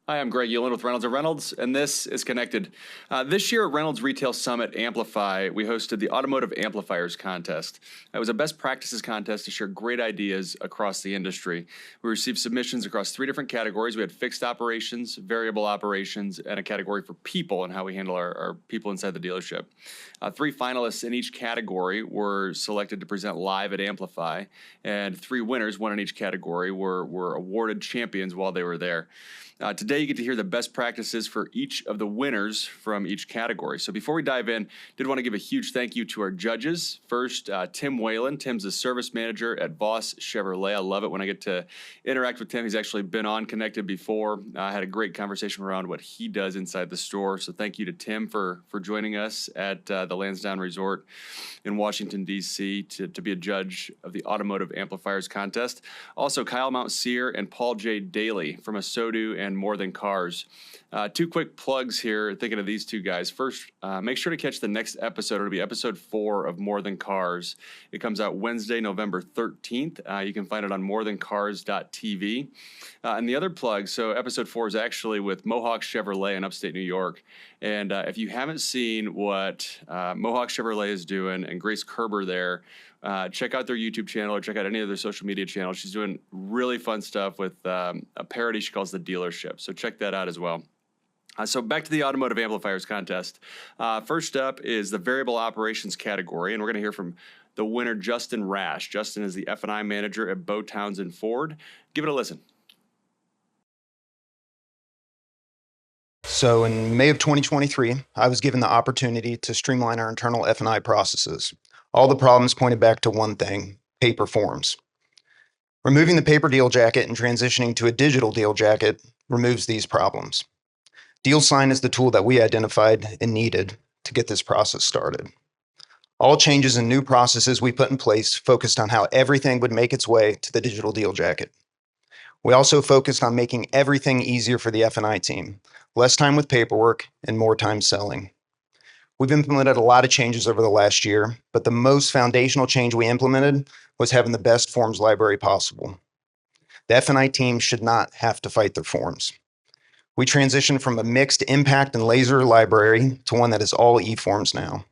Hi, I'm Greg Ulan with Reynolds, and this is Connected. This year at Reynolds Retail Summit Amplify, we hosted the Automotive Amplifiers Contest. It was a best practices contest to share great ideas across the industry. We received submissions across 3 different categories. We had fixed operations, variable operations, and a category for people and how we handle our people inside the dealership. 3 finalists in each category were selected to present live at Amplify, and 3 winners, 1 in each category, were awarded champions while they were there. Today, you get to hear the best practices for each of the winners from each category. So before we dive in, did want to give a huge thank you to our judges. First, Tim Whalen. Tim's the service manager at Voss Chevrolet. I love it when I get to interact with Tim. He's actually been on Connected before. I had a great conversation around what he does inside the store. So thank you to Tim for joining us at the Lansdowne Resort in Washington, D.C. to be a judge of the Automotive Amplifiers Contest. Also, Kyle Mountseer and Paul J. Daly from Asodu and More Than Cars. 2 quick plugs here, thinking of these 2 guys. First, make sure to catch the next episode. It'll be episode 4 of More Than Cars. It comes out Wednesday, November 13th. You can find it on morethancars.tv. And the other plug, so episode 4 is actually with Mohawk Chevrolet in upstate New York. And if you haven't seen what Mohawk Chevrolet is doing and Grace Kerber there, check out their YouTube channel or check out any of their social media channels. She's doing really fun stuff with a parody she calls The Dealership. So check that out as well. So back to the Automotive Amplifiers Contest. First up is the variable operations category, and we're going to hear from the winner, Justin Rash. Justin is the F&I manager at Beau Townsend Ford. Give it a listen. So in May of 2023, I was given the opportunity to streamline our internal F&I processes. All the problems pointed back to one thing: paper forms. Removing the paper deal jacket and transitioning to a digital deal jacket removes these problems. DealSign is the tool that we identified and needed to get this process started. All changes and new processes we put in place focused on how everything would make its way to the digital deal jacket. We also focused on making everything easier for the F&I team, less time with paperwork and more time selling. We've implemented a lot of changes over the last year, but the most foundational change we implemented was having the best forms library possible. The F&I team should not have to fight their forms. We transitioned from a mixed impact and laser library to one that is all e-forms now.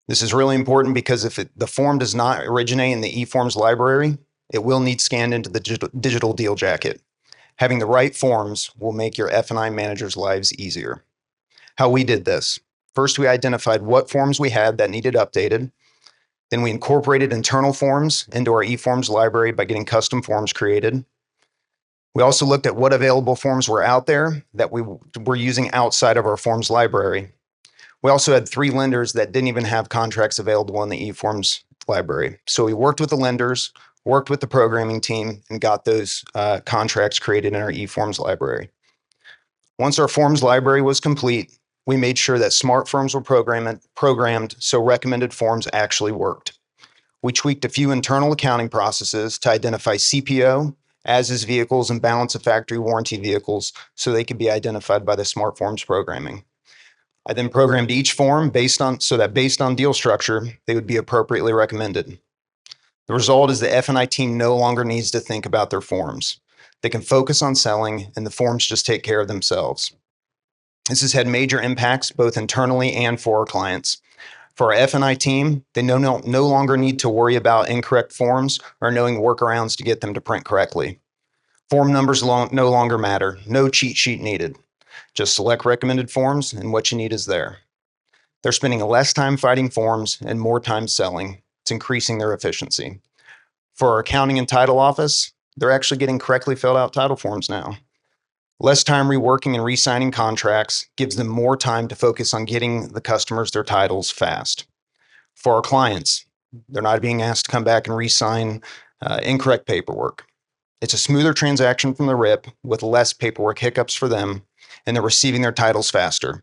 This is really important because if the form does not originate in the e-forms library, it will need scanned into the digital deal jacket. Having the right forms will make your F&I managers' lives easier. How we did this: first, we identified what forms we had that needed updated. Then we incorporated internal forms into our e-forms library by getting custom forms created. We also looked at what available forms were out there that we were using outside of our forms library. We also had 3 lenders that didn't even have contracts available in the e-forms library. So we worked with the lenders, worked with the programming team, and got those contracts created in our e-forms library. Once our forms library was complete, we made sure that smart forms were programmed so recommended forms actually worked. We tweaked a few internal accounting processes to identify CPO, as-is vehicles, and balance of factory warranty vehicles so they could be identified by the smart forms programming. I then programmed each form based on deal structure, they would be appropriately recommended. The result is the F&I team no longer needs to think about their forms. They can focus on selling, and the forms just take care of themselves. This has had major impacts both internally and for our clients. For our F&I team, they no longer need to worry about incorrect forms or knowing workarounds to get them to print correctly. Form numbers no longer matter. No cheat sheet needed. Just select recommended forms and what you need is there. They're spending less time fighting forms and more time selling. It's increasing their efficiency. For our accounting and title office, they're actually getting correctly filled out title forms now. Less time reworking and re-signing contracts gives them more time to focus on getting the customers their titles fast. For our clients, they're not being asked to come back and re-sign incorrect paperwork. It's a smoother transaction from the rip with less paperwork hiccups for them, and they're receiving their titles faster.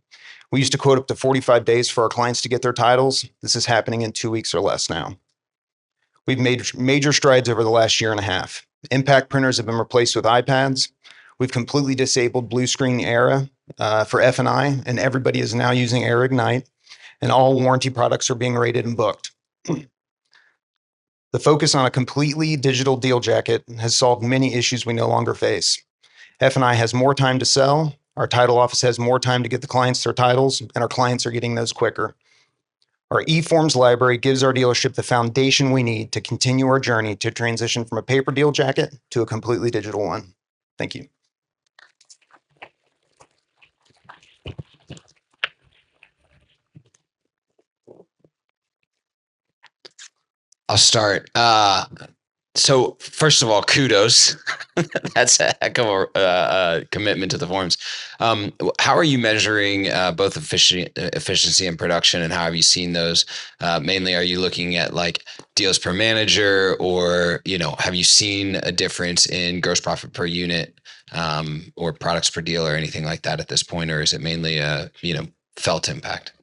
We used to quote up to 45 days for our clients to get their titles. This is happening in 2 weeks or less now. We've made major strides over the last year and a half. Impact printers have been replaced with iPads. We've completely disabled blue screen era for F&I, and everybody is now using Air Ignite, and all warranty products are being rated and booked. The focus on a completely digital deal jacket has solved many issues we no longer face. F&I has more time to sell. Our title office has more time to get the clients their titles, and our clients are getting those quicker. Our eForms library gives our dealership the foundation we need to continue our journey to transition from a paper deal jacket to a completely digital one. Thank you. I'll start. So first of all, kudos. That's a heck of a commitment to the forms. How are you measuring both efficiency and production, and how have you seen those? Mainly, are you looking at like deals per manager, or have you seen a difference in gross profit per unit, or products per deal, or anything like that at this point, or is it mainly a felt impact?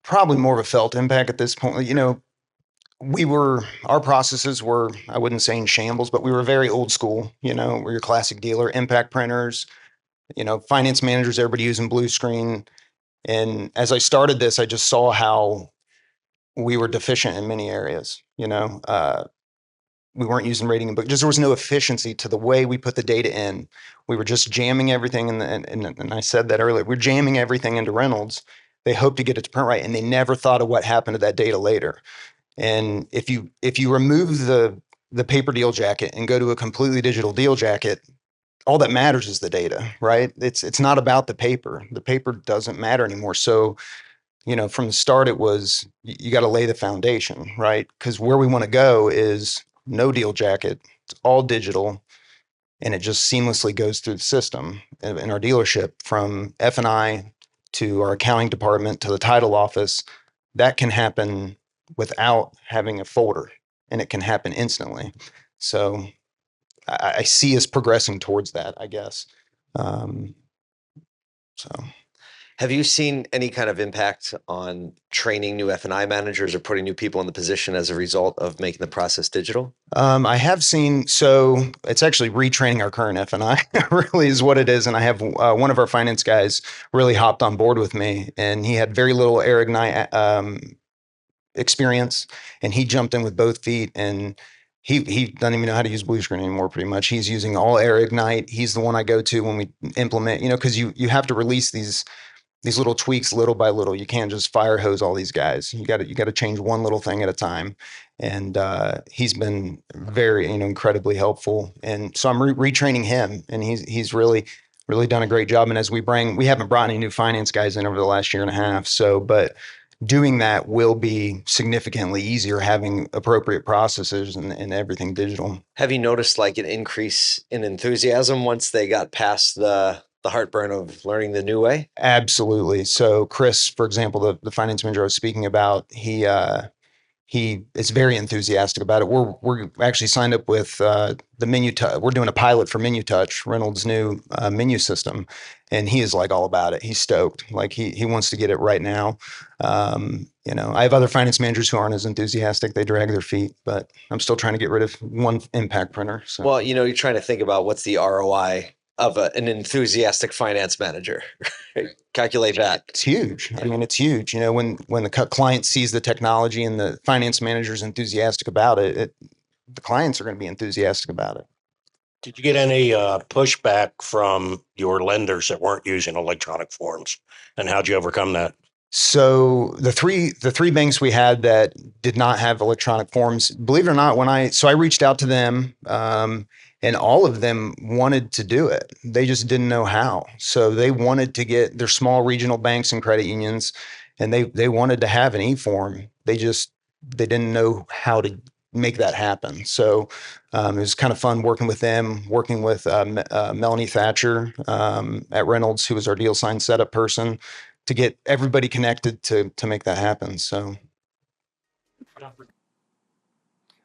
Probably more of a felt impact at this point. Our processes were, I wouldn't say in shambles, but we were very old school. We're your classic dealer, impact printers, finance managers, everybody using blue screen. And as I started this, I just saw how we were deficient in many areas. We weren't using rating, but just there was no efficiency to the way we put the data in. We were just jamming everything, and I said that earlier. We're jamming everything into Reynolds. They hoped to get it to print right, and they never thought of what happened to that data later. And if you remove the paper deal jacket and go to a completely digital deal jacket, all that matters is the data, right? It's not about the paper. The paper doesn't matter anymore. So, from the start, it was you got to lay the foundation, right? Because where we want to go is no deal jacket. It's all digital, and it just seamlessly goes through the system in our dealership from F&I to our accounting department to the title office. That can happen without having a folder, and it can happen instantly. So I see us progressing towards that, I guess. So Have you seen any kind of impact on training new F&I managers or putting new people in the position as a result of making the process digital? I have seen, so it's actually retraining our current F&I really is what it is. And I have one of our finance guys really hopped on board with me, and he had very little Ignite experience, and he jumped in with both feet, and he doesn't even know how to use blue screen anymore. Pretty much, he's using all Ignite. He's the one I go to when we implement, because you have to release these little tweaks little by little. You can't just fire hose all these guys. You got to change one little thing at a time. And he's been very incredibly helpful. And so I'm retraining him, and he's really done a great job. And as we haven't brought any new finance guys in over the last year and a half. So, but doing that will be significantly easier, having appropriate processes and everything digital. Have you noticed like an increase in enthusiasm once they got past the heartburn of learning the new way? Absolutely. So Chris, for example, the finance manager I was speaking about, he is very enthusiastic about it. We're actually signed up with the menu. We're doing a pilot for Menu Touch, Reynolds' new menu system, and he is like all about it. He's stoked. Like he wants to get it right now. I have other finance managers who aren't as enthusiastic. They drag their feet, but I'm still trying to get rid of one impact printer. So. Well, you're trying to think about what's the ROI of an enthusiastic finance manager. Calculate that. It's huge. I mean, it's huge. When the client sees the technology and the finance manager is enthusiastic about it, the clients are going to be enthusiastic about it. Did you get any pushback from your lenders that weren't using electronic forms, and how'd you overcome that? So the three banks we had that did not have electronic forms, believe it or not, I reached out to them, and all of them wanted to do it. They just didn't know how. So they wanted to get their small regional banks and credit unions, and they wanted to have an e-form. They didn't know how to make that happen. So it was kind of fun working with them, working with Melanie Thatcher at Reynolds, who was our deal sign setup person, to get everybody connected to make that happen. So.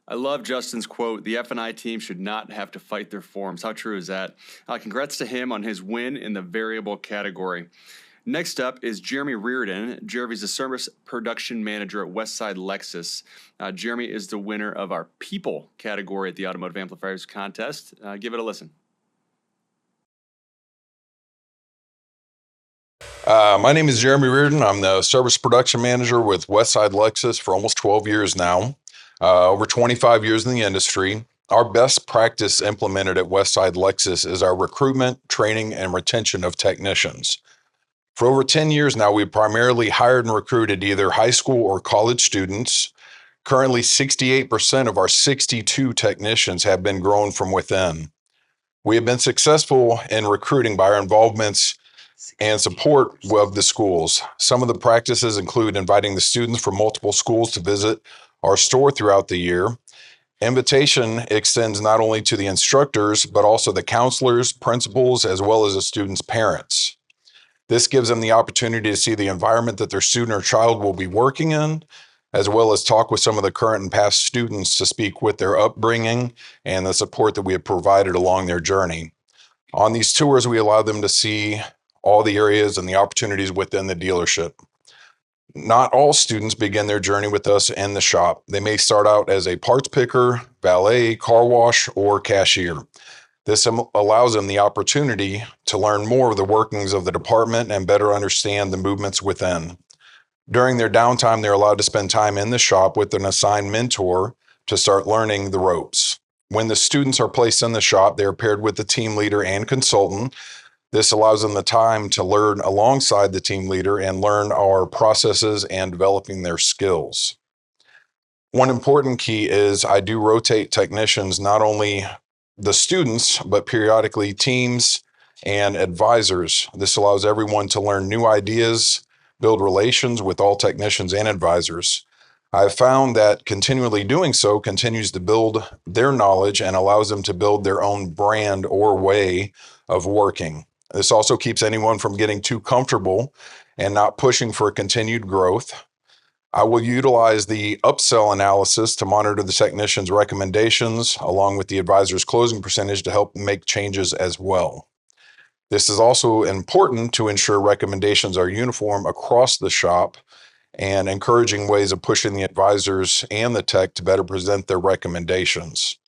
I love Justin's quote, the F&I team should not have to fight their forms. How true is that? Congrats to him on his win in the variable category. Next up is Jeremy Reardon. Jeremy's the service production manager at Westside Lexus. Jeremy is the winner of our people category at the Automotive Amplifiers Contest. Give it a listen. My name is Jeremy Reardon. I'm the service production manager with Westside Lexus for almost 12 years now. Over 25 years in the industry. Our best practice implemented at Westside Lexus is our recruitment, training, and retention of technicians. For over 10 years now, we've primarily hired and recruited either high school or college students. Currently, 68% of our 62 technicians have been grown from within. We have been successful in recruiting by our involvements and support of the schools. Some of the practices include inviting the students from multiple schools to visit our store throughout the year. Invitation extends not only to the instructors, but also the counselors, principals, as well as the students' parents. This gives them the opportunity to see the environment that their student or child will be working in, as well as talk with some of the current and past students to speak with their upbringing and the support that we have provided along their journey. On these tours, we allow them to see all the areas and the opportunities within the dealership. Not all students begin their journey with us in the shop. They may start out as a parts picker, valet, car wash, or cashier. This allows them the opportunity to learn more of the workings of the department and better understand the movements within. During their downtime, they're allowed to spend time in the shop with an assigned mentor to start learning the ropes. When the students are placed in the shop, they are paired with the team leader and consultant. This allows them the time to learn alongside the team leader and learn our processes and developing their skills. One important key is I do rotate technicians, not only the students, but periodically teams and advisors. This allows everyone to learn new ideas, build relations with all technicians and advisors. I've found that continually doing so continues to build their knowledge and allows them to build their own brand or way of working. This also keeps anyone from getting too comfortable and not pushing for continued growth. I will utilize the upsell analysis to monitor the technician's recommendations along with the advisor's closing percentage to help make changes as well. This is also important to ensure recommendations are uniform across the shop and encouraging ways of pushing the advisors and the tech to better present their recommendations.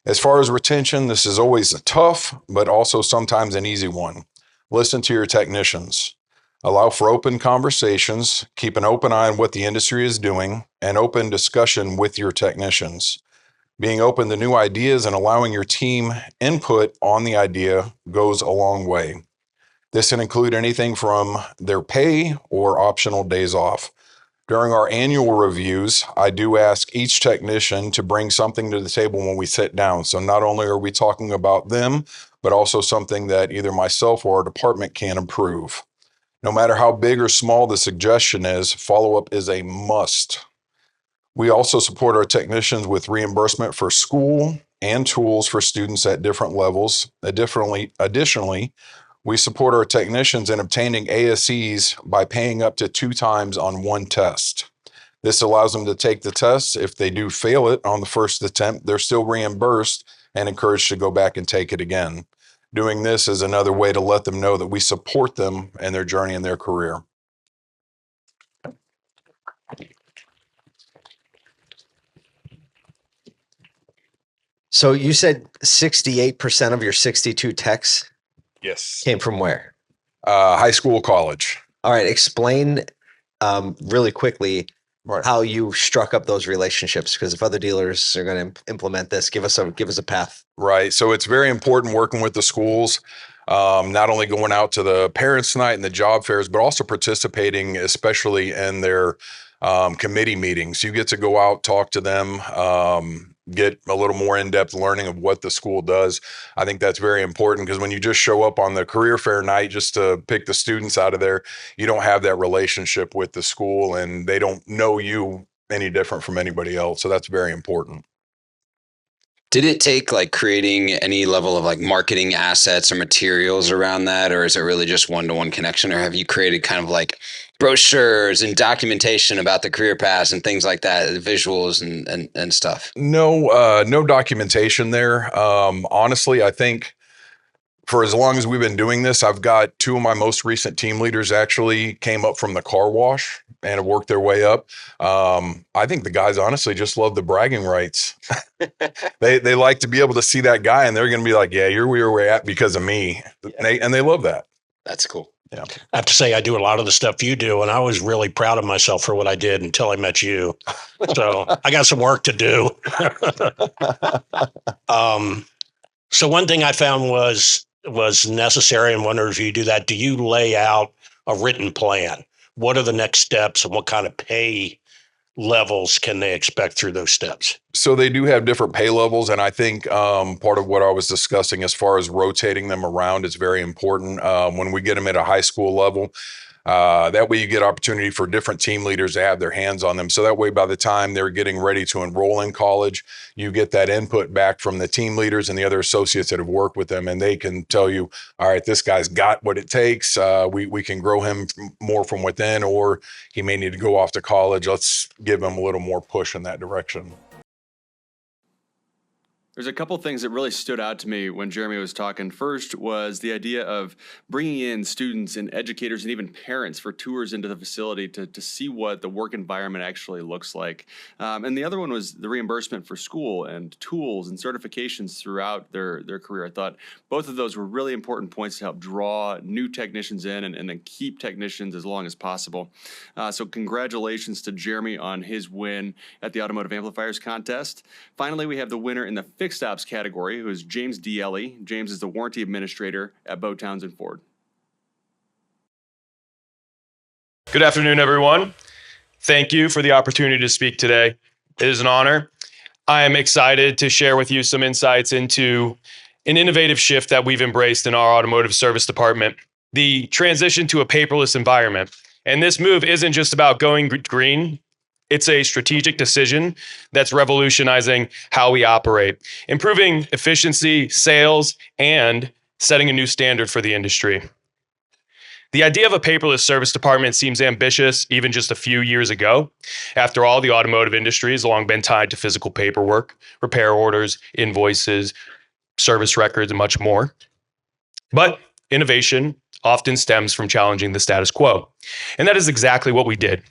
As far as retention, this is always a tough, but also sometimes an easy one. Listen to your technicians. Allow for open conversations, keep an open eye on what the industry is doing, and open discussion with your technicians. Being open to new ideas and allowing your team input on the idea goes a long way. This can include anything from their pay or optional days off. During our annual reviews, I do ask each technician to bring something to the table when we sit down. So not only are we talking about them, but also something that either myself or our department can improve. No matter how big or small the suggestion is, follow-up is a must. We also support our technicians with reimbursement for school and tools for students at different levels. Additionally, we support our technicians in obtaining ASEs by paying up to 2 times on one test. This allows them to take the test. If they do fail it on the first attempt, they're still reimbursed and encouraged to go back and take it again. Doing this is another way to let them know that we support them in their journey in their career. So you said 68% of your 62 techs Yes. came from where? High school, college. All right, explain really quickly Right. how you struck up those relationships, because if other dealers are going to implement this, give us a path. Right. So it's very important working with the schools, not only going out to the parents' night and the job fairs, but also participating, especially in their committee meetings. You get to go out, talk to them, get a little more in-depth learning of what the school does. I think that's very important because when you just show up on the career fair night just to pick the students out of there, you don't have that relationship with the school and they don't know you any different from anybody else. So that's very important. Did it take like creating any level of like marketing assets or materials around that, or is it really just one-to-one connection, or have you created kind of like brochures and documentation about the career paths and things like that, visuals and stuff? No documentation there. Honestly, I think for as long as we've been doing this, I've got 2 of my most recent team leaders actually came up from the car wash and have worked their way up. I think the guys honestly just love the bragging rights. They like to be able to see that guy and they're going to be like, yeah, you're where we're at because of me. Yeah. And they love that. That's cool. Yeah. I have to say, I do a lot of the stuff you do, and I was really proud of myself for what I did until I met you. So I got some work to do. So one thing I found was necessary, and wonder if you do that. Do you lay out a written plan? What are the next steps, and what kind of pay levels can they expect through those steps? So they do have different pay levels, and I think part of what I was discussing as far as rotating them around is very important when we get them at a high school level. That way you get opportunity for different team leaders to have their hands on them. So that way, by the time they're getting ready to enroll in college, you get that input back from the team leaders and the other associates that have worked with them. And they can tell you, all right, this guy's got what it takes. We can grow him more from within, or he may need to go off to college. Let's give him a little more push in that direction. There's a couple things that really stood out to me when Jeremy was talking. First was the idea of bringing in students and educators and even parents for tours into the facility to see what the work environment actually looks like. And the other one was the reimbursement for school and tools and certifications throughout their career. I thought both of those were really important points to help draw new technicians in and then keep technicians as long as possible. So congratulations to Jeremy on his win at the Automotive Amplifiers Contest. Finally, we have the winner in the fixed ops category, who is James Dieli. James is the warranty administrator at Beau Townsend Ford. Good afternoon, everyone. Thank you for the opportunity to speak today. It is an honor. I am excited to share with you some insights into an innovative shift that we've embraced in our automotive service department, the transition to a paperless environment. And this move isn't just about going green. It's a strategic decision that's revolutionizing how we operate, improving efficiency, sales, and setting a new standard for the industry. The idea of a paperless service department seems ambitious even just a few years ago. After all, the automotive industry has long been tied to physical paperwork, repair orders, invoices, service records, and much more. But innovation often stems from challenging the status quo. And that is exactly what we did.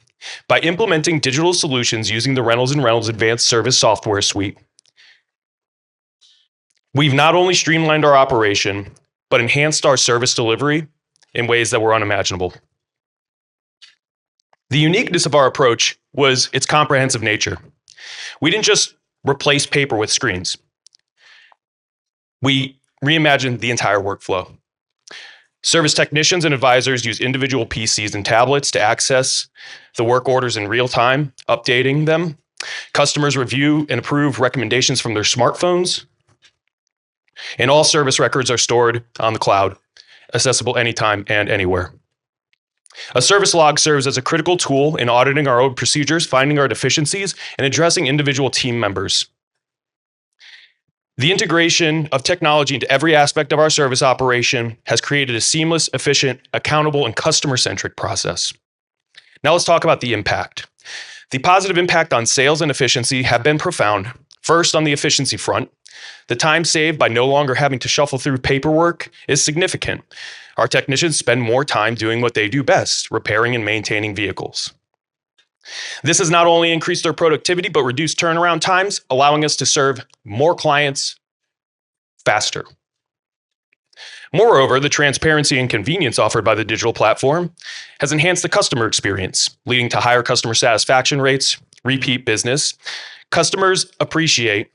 By implementing digital solutions using the Reynolds and Reynolds Advanced Service Software Suite, we've not only streamlined our operation, but enhanced our service delivery in ways that were unimaginable. The uniqueness of our approach was its comprehensive nature. We didn't just replace paper with screens. We reimagined the entire workflow. Service technicians and advisors use individual PCs and tablets to access the work orders in real time, updating them. Customers review and approve recommendations from their smartphones. And all service records are stored on the cloud, accessible anytime and anywhere. A service log serves as a critical tool in auditing our own procedures, finding our deficiencies, and addressing individual team members. The integration of technology into every aspect of our service operation has created a seamless, efficient, accountable, and customer-centric process. Now let's talk about the impact. The positive impact on sales and efficiency have been profound. First, on the efficiency front, the time saved by no longer having to shuffle through paperwork is significant. Our technicians spend more time doing what they do best, repairing and maintaining vehicles. This has not only increased their productivity, but reduced turnaround times, allowing us to serve more clients faster. Moreover, the transparency and convenience offered by the digital platform has enhanced the customer experience, leading to higher customer satisfaction rates, repeat business. Customers appreciate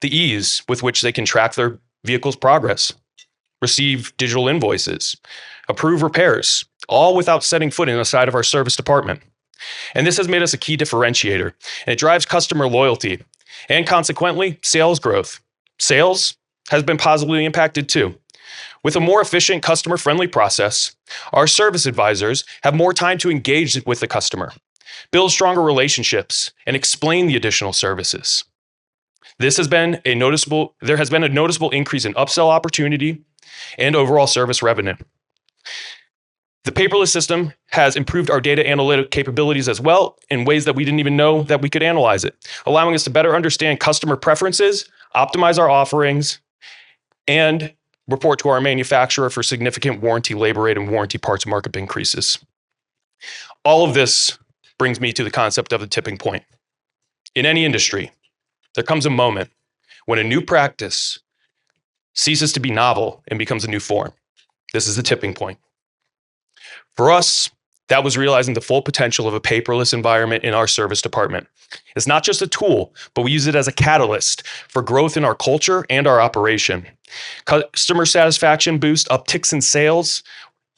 the ease with which they can track their vehicle's progress, receive digital invoices, approve repairs, all without setting foot inside of our service department. And this has made us a key differentiator, and it drives customer loyalty and consequently sales growth. Sales has been positively impacted too. With a more efficient, customer-friendly process, our service advisors have more time to engage with the customer, build stronger relationships, and explain the additional services. There has been a noticeable increase in upsell opportunity and overall service revenue. The paperless system has improved our data analytic capabilities as well in ways that we didn't even know that we could analyze it, allowing us to better understand customer preferences, optimize our offerings, and report to our manufacturer for significant warranty labor rate and warranty parts markup increases. All of this brings me to the concept of the tipping point. In any industry, there comes a moment when a new practice ceases to be novel and becomes a new form. This is the tipping point. For us, that was realizing the full potential of a paperless environment in our service department. It's not just a tool, but we use it as a catalyst for growth in our culture and our operation. Customer satisfaction boost, upticks in sales,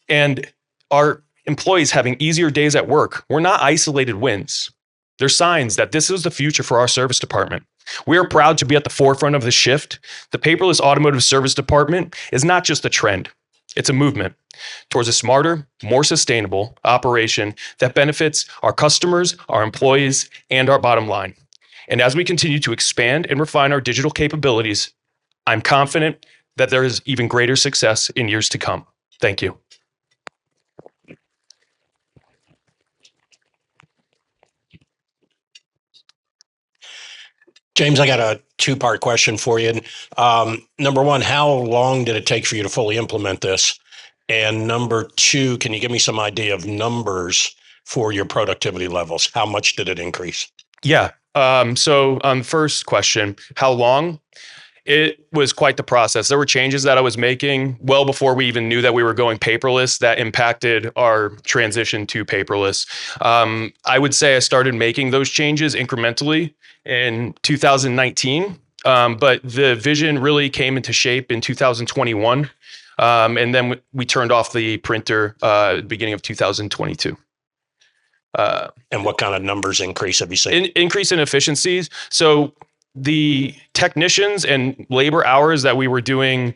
and our employees having easier days at work were not isolated wins. They're signs that this is the future for our service department. We are proud to be at the forefront of the shift. The paperless automotive service department is not just a trend, it's a movement towards a smarter, more sustainable operation that benefits our customers, our employees, and our bottom line. And as we continue to expand and refine our digital capabilities, I'm confident that there is even greater success in years to come. Thank you. James, I got a two-part question for you. Number one, how long did it take for you to fully implement this? And number two, can you give me some idea of numbers for your productivity levels? How much did it increase? Yeah. So on the first question, how long? It was quite the process. There were changes that I was making well before we even knew that we were going paperless that impacted our transition to paperless. I would say I started making those changes incrementally in 2019, but the vision really came into shape in 2021. And then we turned off the printer at the beginning of 2022. And what kind of numbers increase have you seen? Increase in efficiencies. So the technicians and labor hours that we were doing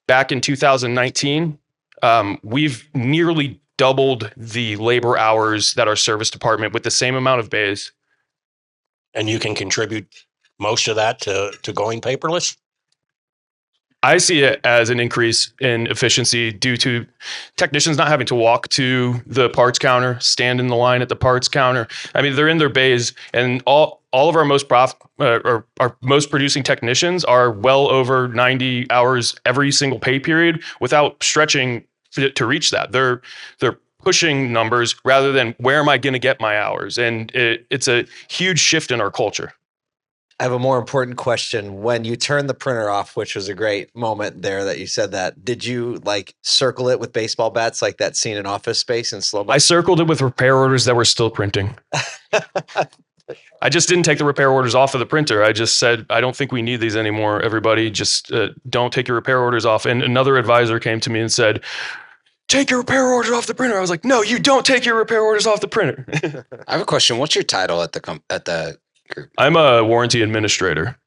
back in 2019, we've nearly doubled the labor hours that our service department with the same amount of bays. And you can contribute most of that to going paperless? I see it as an increase in efficiency due to technicians not having to walk to the parts counter, stand in the line at the parts counter. I mean, they're in their bays, and all of our most our most producing technicians are well over 90 hours every single pay period without stretching to reach that. They're pushing numbers rather than where am I going to get my hours, and it's a huge shift in our culture. I have a more important question. When you turned the printer off, which was a great moment there that you said that, did you like circle it with baseball bats like that scene in Office Space in slow motion? I circled it with repair orders that were still printing. I just didn't take the repair orders off of the printer. I just said, I don't think we need these anymore. Everybody just don't take your repair orders off. And another advisor came to me and said, take your repair orders off the printer. I was like, no, you don't take your repair orders off the printer. I have a question. What's your title at the group? I'm a warranty administrator,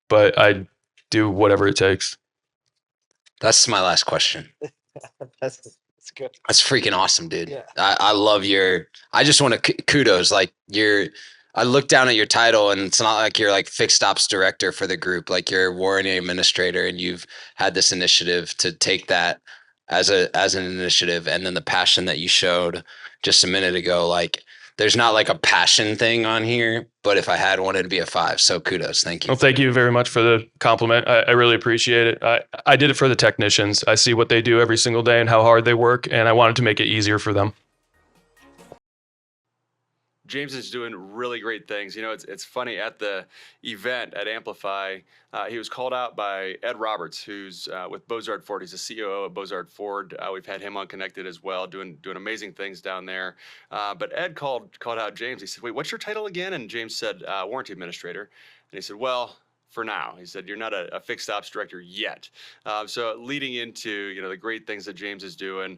but I do whatever it takes. That's my last question. That's good. That's freaking awesome, dude. Yeah. I love I just want to kudos. Like I look down at your title and it's not like you're like fixed ops director for the group. Like you're a warranty administrator and you've had this initiative to take that as an initiative. And then the passion that you showed just a minute ago, like there's not like a passion thing on here, but if I had one, it'd be a 5. So kudos. Thank you. Well, thank you very much for the compliment. I really appreciate it. I did it for the technicians. I see what they do every single day and how hard they work, and I wanted to make it easier for them. James is doing really great things. You know, it's funny, at the event at Amplify, he was called out by Ed Roberts, who's with Beau Ford. He's the COO of Beau Ford. We've had him on Connected as well, doing amazing things down there. But Ed called out James. He said, "Wait, what's your title again?" And James said, "Warranty administrator." And he said, "Well, for now." He said, "You're not a fixed ops director yet." So leading into the great things that James is doing,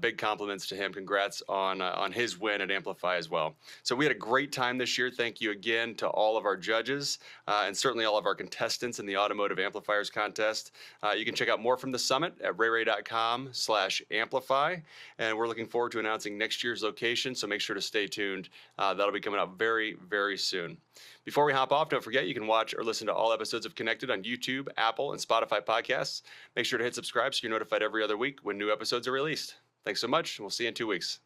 big compliments to him. Congrats on his win at Amplify as well. So we had a great time this year. Thank you again to all of our judges and certainly all of our contestants in the Automotive Amplifiers Contest. You can check out more from the summit at rayray.com/amplify. And we're looking forward to announcing next year's location, so make sure to stay tuned. That'll be coming up very, very soon. Before we hop off, don't forget you can watch or listen to all episodes of Connected on YouTube, Apple, and Spotify podcasts. Make sure to hit subscribe so you're notified every other week when new episodes are released. Thanks so much, and we'll see you in 2 weeks.